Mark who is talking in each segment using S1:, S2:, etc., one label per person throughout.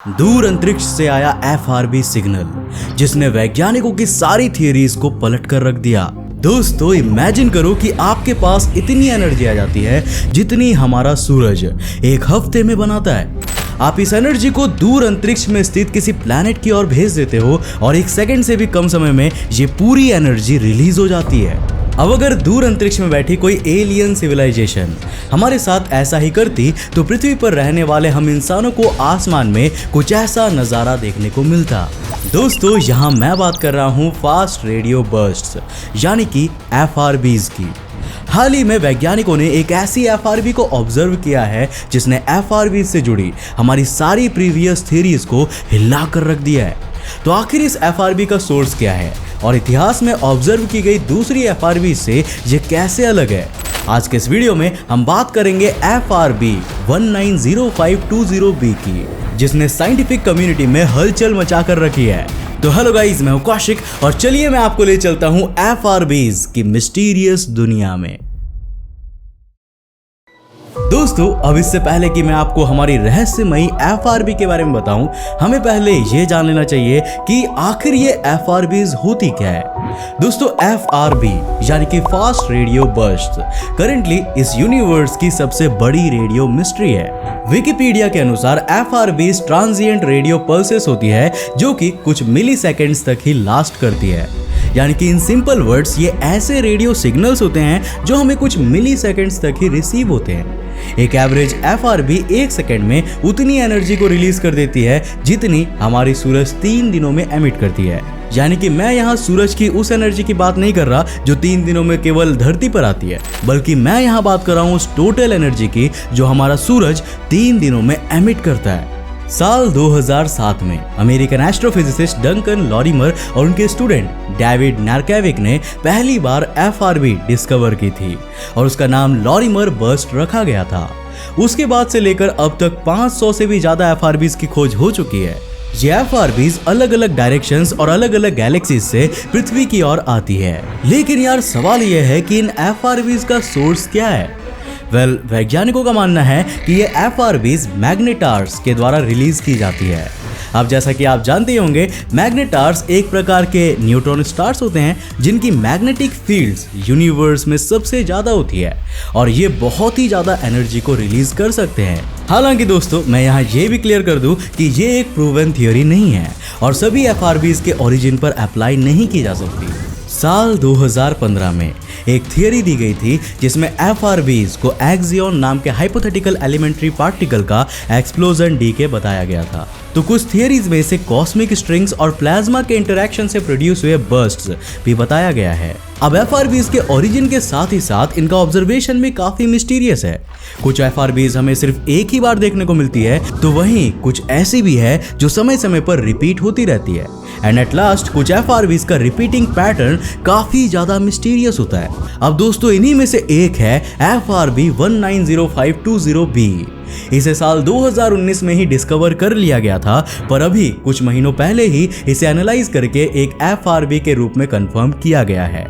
S1: दूर अंतरिक्ष से आया FRB सिग्नल जिसने वैज्ञानिकों की सारी थियरीज को पलट कर रख दिया। दोस्तों इमेजिन करो कि आपके पास इतनी एनर्जी आ जाती है जितनी हमारा सूरज एक हफ्ते में बनाता है। आप इस एनर्जी को दूर अंतरिक्ष में स्थित किसी प्लैनेट की ओर भेज देते हो और एक सेकंड से भी कम समय में ये पूरी एनर्जी रिलीज हो जाती है। अब अगर दूर अंतरिक्ष में बैठी कोई एलियन सिविलाइजेशन हमारे साथ ऐसा ही करती तो पृथ्वी पर रहने वाले हम इंसानों को आसमान में कुछ ऐसा नज़ारा देखने को मिलता। दोस्तों यहाँ मैं बात कर रहा हूँ फास्ट रेडियो बर्स्ट्स यानी कि FRBs की। हाल ही में वैज्ञानिकों ने एक ऐसी FRB को ऑब्जर्व किया है जिसने FRB से जुड़ी हमारी सारी प्रीवियस थ्योरीज को हिला कर रख दिया है। तो आखिर इस FRB का सोर्स क्या है और इतिहास में ऑब्जर्व की गई दूसरी FRB से ये कैसे अलग है? आज के इस वीडियो में हम बात करेंगे FRB 190520b की, जिसने साइंटिफिक कम्युनिटी में हलचल मचा कर रखी है। तो हेलो गाइस, मैं हूं कौशिक और चलिए मैं आपको ले चलता हूं FRBs की मिस्टीरियस दुनिया में। दोस्तों अब इससे पहले कि मैं आपको हमारी रहस्यमयी FRB के बारे में बताऊं, हमें पहले ये जान लेना चाहिए कि आखिर ये FRBs होती क्या है। दोस्तों FRB यानी कि फास्ट रेडियो बर्स्ट करंटली इस यूनिवर्स की सबसे बड़ी रेडियो मिस्ट्री है। विकिपीडिया के अनुसार FRBs ट्रांजिएंट रेडियो पल्सेस होती है जो कि कुछ मिली सेकेंड्स तक ही लास्ट करती है। यानी कि इन सिंपल वर्ड्स ये ऐसे रेडियो सिग्नल्स होते हैं जो हमें कुछ मिली सेकेंड्स तक ही रिसीव होते हैं। एक एवरेज FRB एक सेकेंड में उतनी एनर्जी को रिलीज कर देती है जितनी हमारी सूरज 3 दिनों में एमिट करती है। यानी कि मैं यहाँ सूरज की उस एनर्जी की बात नहीं कर रहा जो 3 दिनों में केवल धरती पर आती है, बल्कि मैं यहाँ बात कर रहा हूँ उस टोटल एनर्जी की जो हमारा सूरज 3 दिनों में एमिट करता है। साल 2007 में अमेरिकन एस्ट्रोफिजिसिस्ट डंकन लॉरिमर और उनके स्टूडेंट डेविड नार्केविक ने पहली बार FRB डिस्कवर की थी और उसका नाम लॉरिमर बर्स्ट रखा गया था। उसके बाद से लेकर अब तक 500 से भी ज्यादा FRBs की खोज हो चुकी है। ये FRBs अलग अलग डायरेक्शंस और अलग अलग गैलेक्सीज से पृथ्वी की ओर आती है। लेकिन यार सवाल यह है कि इन FRBs का सोर्स क्या है? वैज्ञानिकों का मानना है कि ये FRBs मैग्नेटार्स के द्वारा रिलीज की जाती है। अब जैसा कि आप जानते ही होंगे, मैग्नेटार्स एक प्रकार के न्यूट्रॉन स्टार्स होते हैं जिनकी मैग्नेटिक फील्ड्स यूनिवर्स में सबसे ज्यादा होती है और ये बहुत ही ज्यादा एनर्जी को रिलीज कर सकते हैं। हालांकि दोस्तों मैं यहाँ ये भी क्लियर कर दूं कि ये एक प्रूवन थ्योरी नहीं है और सभी FRBs के ओरिजिन पर अप्लाई नहीं की जा सकती। साल 2015 में एक थियरी दी गई थी जिसमें FRBs को एक्सियन नाम के हाइपोथेटिकल एलिमेंट्री पार्टिकल का एक्सप्लोजन डीके बताया गया था। तो कुछ थियरीज में से कॉस्मिक स्ट्रिंग्स और प्लाज्मा के इंटरैक्शन से प्रोड्यूस हुए बर्स्ट्स भी बताया गया है। अब FRBs के ओरिजिन के साथ ही साथ इनका ऑब्जर्वेशन भी काफी मिस्टीरियस है। कुछ FRBs हमें सिर्फ एक ही बार देखने को मिलती है तो वहीं कुछ ऐसी भी है जो समय समय पर रिपीट होती रहती है। एंड एट लास्ट कुछ FRBs का रिपीटिंग पैटर्न काफी ज्यादा मिस्टीरियस होता है। अब दोस्तों इन्हीं में से एक है FRB 190520b। इसे साल 2019 में ही डिस्कवर कर लिया गया था, पर अभी कुछ महीनों पहले ही इसे एनालाइज करके एक FRB के रूप में कंफर्म किया गया है।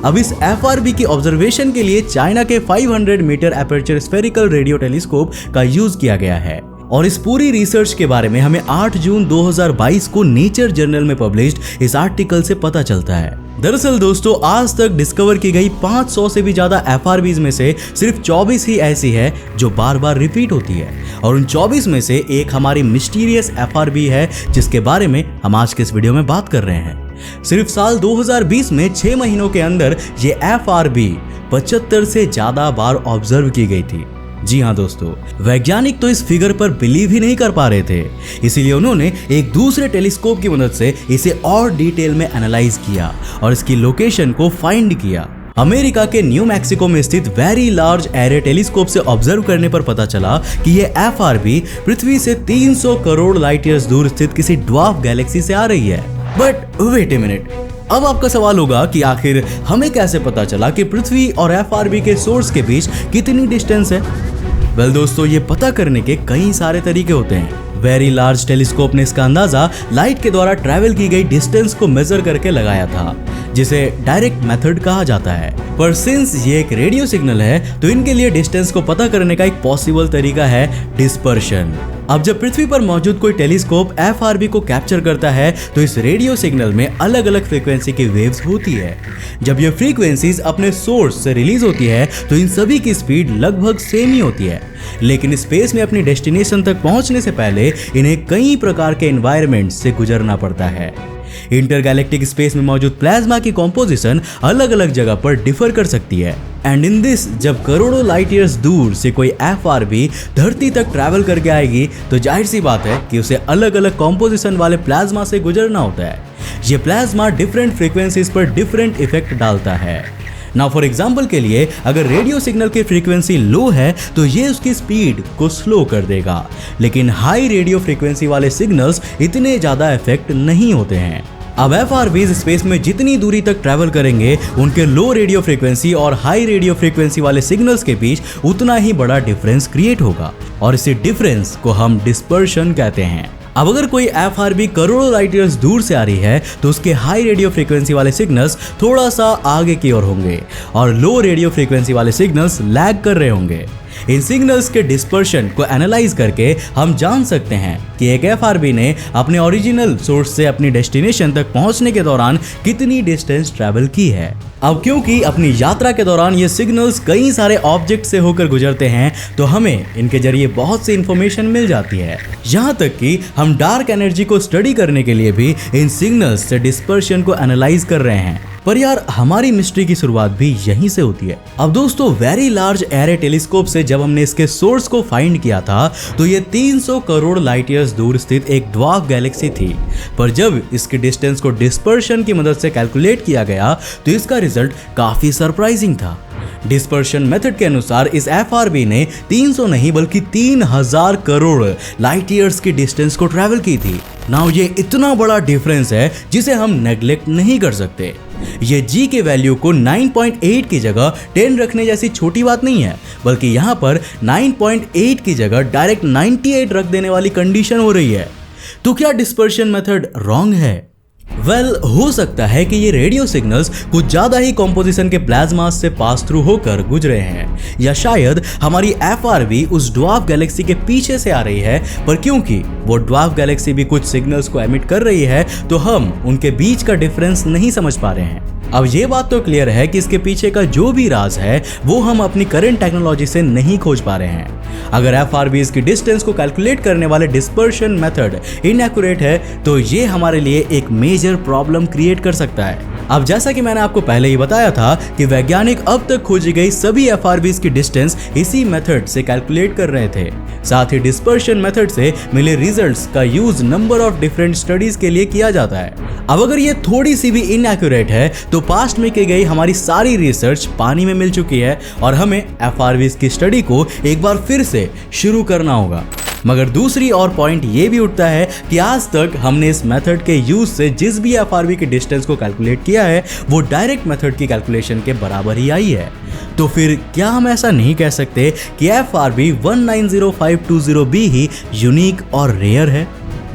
S1: अब इस FRB की ऑब्जर्वेशन के लिए चाइना के 500 metre aperture spherical radio telescope का यूज किया गया है और इस पूरी रिसर्च के बारे में हमें 8 जून 2022 को नेचर जर्नल में पब्लिश्ड इस आर्टिकल से पता चलता है। दरअसल दोस्तों आज तक डिस्कवर की गई 500 से भी ज्यादा FRBs में से सिर्फ 24 ही ऐसी है जो बार बार रिपीट होती है और उन 24 में से एक हमारी मिस्टीरियस FRB है जिसके बारे में हम आज के इस वीडियो में बात कर रहे हैं। सिर्फ साल 2020 में 6 महीनों के अंदर ये FRB 75 से ज्यादा बार ऑब्जर्व की गई थी। जी हाँ दोस्तों, वैज्ञानिक तो इस फिगर पर बिलीव ही नहीं कर पा रहे थे, इसीलिए उन्होंने एक दूसरे टेलीस्कोप की मदद से इसे और डिटेल में एनालाइज किया और इसकी लोकेशन को फाइंड किया। अमेरिका के न्यू मैक्सिको में स्थित वेरी लार्ज एरे टेलीस्कोप से ऑब्जर्व करने पर पता चला कि ये FRB पृथ्वी से 300 करोड़ लाइट ईयर्स दूर स्थित किसी ड्वार्फ गैलेक्सी से आ रही है। बट वेट ए मिनट, अब आपका सवाल होगा कि आखिर हमें कैसे पता चला कि पृथ्वी और FRB के सोर्स के बीच कितनी डिस्टेंस है? वेल दोस्तों ये पता करने के कई सारे तरीके होते हैं। वेरी लार्ज टेलीस्कोप ने इसका अंदाजा लाइट के द्वारा ट्रैवल की गई डिस्टेंस को मेजर करके लगाया था, जिसे डायरेक्ट मेथड कहा जाता है। पर सिंस ये एक रेडियो सिग्नल है तो इनके लिए डिस्टेंस को पता करने का एक पॉसिबल तरीका है डिस्पर्शन। अब जब पृथ्वी पर मौजूद कोई टेलीस्कोप FRB को कैप्चर करता है तो इस रेडियो सिग्नल में अलग अलग फ्रीक्वेंसी की वेव्स होती है। जब ये फ्रीक्वेंसीज अपने सोर्स से रिलीज होती है तो इन सभी की स्पीड लगभग सेम ही होती है, लेकिन स्पेस में अपनी डेस्टिनेशन तक पहुंचने से पहले इन्हें कई प्रकार के एनवायरनमेंट से गुजरना पड़ता है। इंटरगैलेक्टिक स्पेस में मौजूद प्लाज्मा की कॉम्पोजिशन अलग अलग जगह पर डिफर कर सकती है। एंड इन दिस, जब करोड़ों लाइट ईयर्स दूर से कोई FRB धरती तक ट्रैवल करके आएगी तो जाहिर सी बात है कि उसे अलग अलग कॉम्पोजिशन वाले प्लाज्मा से गुजरना होता है। ये प्लाज्मा डिफरेंट फ्रीक्वेंसीज पर डिफरेंट इफेक्ट डालता है। नाउ फॉर एग्जाम्पल के लिए, अगर रेडियो सिग्नल की फ्रीक्वेंसी लो है तो ये उसकी स्पीड को स्लो कर देगा, लेकिन हाई रेडियो फ्रीक्वेंसी वाले सिग्नल्स इतने ज्यादा इफेक्ट नहीं होते हैं। अब FRBs स्पेस में जितनी दूरी तक ट्रैवल करेंगे उनके लो रेडियो फ्रीक्वेंसी और हाई रेडियो फ्रीक्वेंसी वाले सिग्नल्स के बीच उतना ही बड़ा डिफरेंस क्रिएट होगा और इसी डिफरेंस को हम डिस्पर्शन कहते हैं। अब अगर कोई FRB करोड़ों लाइट ईयर्स दूर से आ रही है तो उसके हाई रेडियो फ्रीक्वेंसी वाले सिग्नल्स थोड़ा सा आगे की ओर होंगे और लो रेडियो फ्रीक्वेंसी वाले सिग्नल्स लैग कर रहे होंगे। इन सिग्नल्स के डिस्पर्शन को एनालाइज करके हम जान सकते हैं कि एक FRB ने अपने ओरिजिनल सोर्स से अपनी डेस्टिनेशन तक पहुंचने के दौरान कितनी डिस्टेंस ट्रैवल की है। अब क्योंकि अपनी यात्रा के दौरान ये सिग्नल्स कई सारे ऑब्जेक्ट से होकर गुजरते हैं तो हमें इनके जरिए बहुत सी इंफॉर्मेशन मिल जाती है। यहाँ तक कि हम डार्क एनर्जी को स्टडी करने के लिए भी इन सिग्नल्स से डिस्पर्शन को एनालाइज कर रहे हैं। पर यार, हमारी मिस्ट्री की शुरुआत भी यहीं से होती है। अब दोस्तों, वेरी लार्ज एरे टेलीस्कोप से जब हमने इसके सोर्स को फाइंड किया था तो ये 300 करोड़ लाइट ईयर्स दूर स्थित एक ड्वार्फ गैलेक्सी थी। पर जब इसकी डिस्टेंस को डिस्पर्शन की मदद से कैलकुलेट किया गया तो इसका रिजल्ट काफी सरप्राइजिंग था। डिस्पर्शन मेथड के अनुसार इस FRB ने 300 नहीं बल्कि 3000 करोड़ लाइट ईयर्स की डिस्टेंस को ट्रैवल की थी। नाउ ये इतना बड़ा डिफरेंस है जिसे हम नेग्लेक्ट नहीं कर सकते। ये G के वैल्यू को 9.8 की जगह 10 रखने जैसी छोटी बात नहीं है, बल्कि यहाँ पर 9.8 की जगह डायरेक्ट 98 रख देने वाली कंडीशन हो रही है। तो क्या डिस्पर्शन मेथड रॉन्ग है? हो सकता है कि ये रेडियो सिग्नल्स कुछ ज्यादा ही कॉम्पोजिशन के प्लाज्मा से पास थ्रू होकर गुजरे हैं, या शायद हमारी FRB उस ड्वार्फ गैलेक्सी के पीछे से आ रही है, पर क्योंकि वो ड्वार्फ गैलेक्सी भी कुछ सिग्नल्स को एमिट कर रही है तो हम उनके बीच का डिफरेंस नहीं समझ पा रहे हैं। अब ये बात तो क्लियर है कि इसके पीछे का जो भी राज है वो हम अपनी करंट टेक्नोलॉजी से नहीं खोज पा रहे हैं। अगर FRBs की डिस्टेंस को कैलकुलेट करने वाले डिस्पर्शन मेथड इनएक्यूरेट है तो ये हमारे लिए एक मेजर प्रॉब्लम क्रिएट कर सकता है। अब जैसा कि मैंने आपको पहले ही बताया था कि वैज्ञानिक अब तक खोजी गई सभी FRBs की डिस्टेंस इसी मेथड से कैलकुलेट कर रहे थे। साथ ही डिस्पर्शन मेथड से मिले रिजल्ट्स का use number of different studies के लिए किया जाता है। अब अगर ये थोड़ी सी भी इनएक्यूरेट है तो पास्ट में की गई हमारी सारी रिसर्च पानी में मिल चुकी है और हमें FRBs की स्टडी को एक बार फिर से शुरू करना होगा। मगर दूसरी और पॉइंट ये भी उठता है कि आज तक हमने इस मेथड के यूज से जिस भी FRB की डिस्टेंस को कैलकुलेट किया है वो डायरेक्ट मेथड की कैलकुलेशन के बराबर ही आई है। तो फिर क्या हम ऐसा नहीं कह सकते कि FRB 190520b ही यूनिक और रेयर है?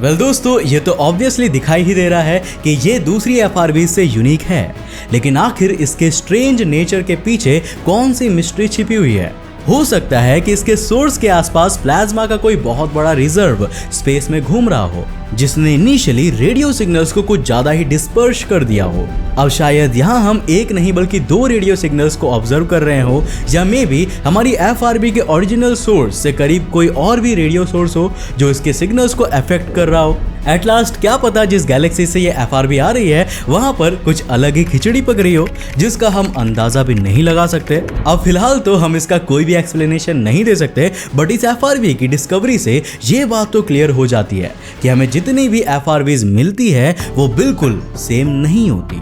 S1: दोस्तों, ये तो ऑब्वियसली दिखाई ही दे रहा है कि ये दूसरी FRB से यूनिक है, लेकिन आखिर इसके स्ट्रेंज नेचर के पीछे कौन सी मिस्ट्री छिपी हुई है? हो सकता है कि इसके सोर्स के आसपास प्लाज्मा का कोई बहुत बड़ा रिजर्व स्पेस में घूम रहा हो जिसने इनिशियली रेडियो सिग्नल्स को कुछ ज्यादा ही डिस्पर्स कर दिया हो। अब शायद यहाँ हम एक नहीं बल्कि 2 रेडियो सिग्नल्स को ऑब्जर्व कर रहे हो, या मे बी हमारी FRB के ओरिजिनल सोर्स से करीब कोई और भी रेडियो सोर्स हो जो इसके सिग्नल्स को अफेक्ट कर रहा हो। एट लास्ट क्या पता जिस गैलेक्सी से ये FRB आ रही है वहां पर कुछ अलग ही खिचड़ी पक रही हो जिसका हम अंदाजा भी नहीं लगा सकते। अब फिलहाल तो हम इसका कोई भी एक्सप्लेनेशन नहीं दे सकते, बट इस FRB की डिस्कवरी से ये बात तो क्लियर हो जाती है कि हमें जितनी भी FRBs मिलती है वो बिल्कुल सेम नहीं होती।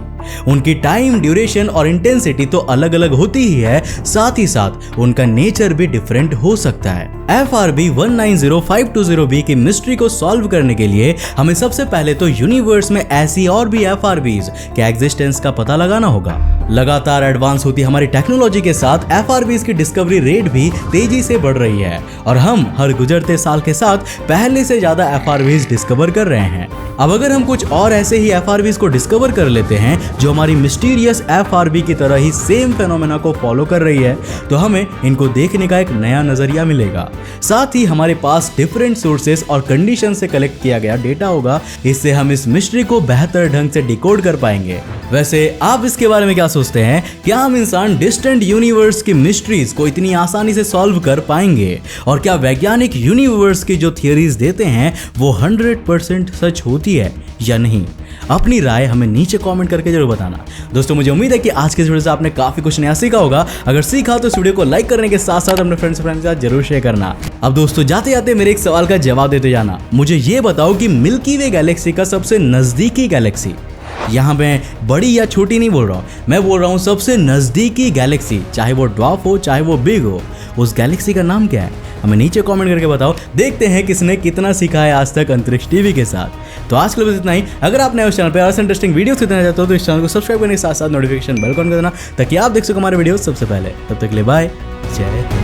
S1: उनकी टाइम, ड्यूरेशन और इंटेंसिटी तो अलग अलग होती ही है, साथ ही साथ उनका नेचर भी डिफरेंट हो सकता है। FRB 190520b की मिस्ट्री को सॉल्व करने के लिए हमें सबसे पहले तो यूनिवर्स में ऐसी और भी FRBs के एग्जिस्टेंस का पता लगाना होगा। लगातार एडवांस होती हमारी टेक्नोलॉजी के साथ FRBs की डिस्कवरी रेट भी तेजी से बढ़ रही है और हम हर गुजरते साल के साथ पहले से ज्यादा FRBs डिस्कवर कर रहे हैं। अब अगर हम कुछ और ऐसे ही FRBs को डिस्कवर कर लेते हैं जो हमारी मिस्टीरियस एफआरबी की तरह ही सेम फेनोमेना को फॉलो कर रही है, तो हमें इनको देखने का एक नया नजरिया मिलेगा। साथ ही हमारे पास डिफरेंट सोर्सेस और कंडीशन से कलेक्ट किया गया डेटा होगा, इससे हम इस मिस्ट्री को बेहतर ढंग से डिकोड कर पाएंगे। वैसे आप इसके बारे में क्या सोचते हैं? क्या हम इंसान डिस्टेंट यूनिवर्स की मिस्ट्रीज को इतनी आसानी से सॉल्व कर पाएंगे? और क्या वैज्ञानिक यूनिवर्स की जो थियरीज देते हैं वो 100% सच होती है या नहीं? अपनी राय हमें नीचे कमेंट करके जरूर बताना। दोस्तों मुझे उम्मीद है कि आज के इस वीडियो से आपने काफी कुछ नया सीखा होगा। अगर सीखा तो इस वीडियो को लाइक करने के साथ साथ अपने फ्रेंड्स के साथ जरूर शेयर करना। अब दोस्तों जाते जाते मेरे एक सवाल का जवाब देते जाना। मुझे ये बताओ कि मिल्की वे गैलेक्सी का सबसे नजदीकी गैलेक्सी, यहाँ मैं बड़ी या छोटी नहीं बोल रहा हूँ, मैं बोल रहा हूँ सबसे नजदीकी गैलेक्सी, चाहे वो ड्वार्फ हो चाहे वो बिग हो, उस गैलेक्सी का नाम क्या है? हमें नीचे कमेंट करके बताओ। देखते हैं किसने कितना सीखा है आज तक अंतरिक्ष टीवी के साथ। तो आज के लिए बस इतना ही। अगर आपने उस चैनल पर ऐसे इंटरेस्टिंग वीडियोस देखना चाहते हो तो इस चैनल को सब्सक्राइब करने के साथ साथ नोटिफिकेशन बेल ऑन कर देना, ताकि आप देख सको हमारे वीडियो सबसे पहले। तब तक के लिए बाय, जय हिंद।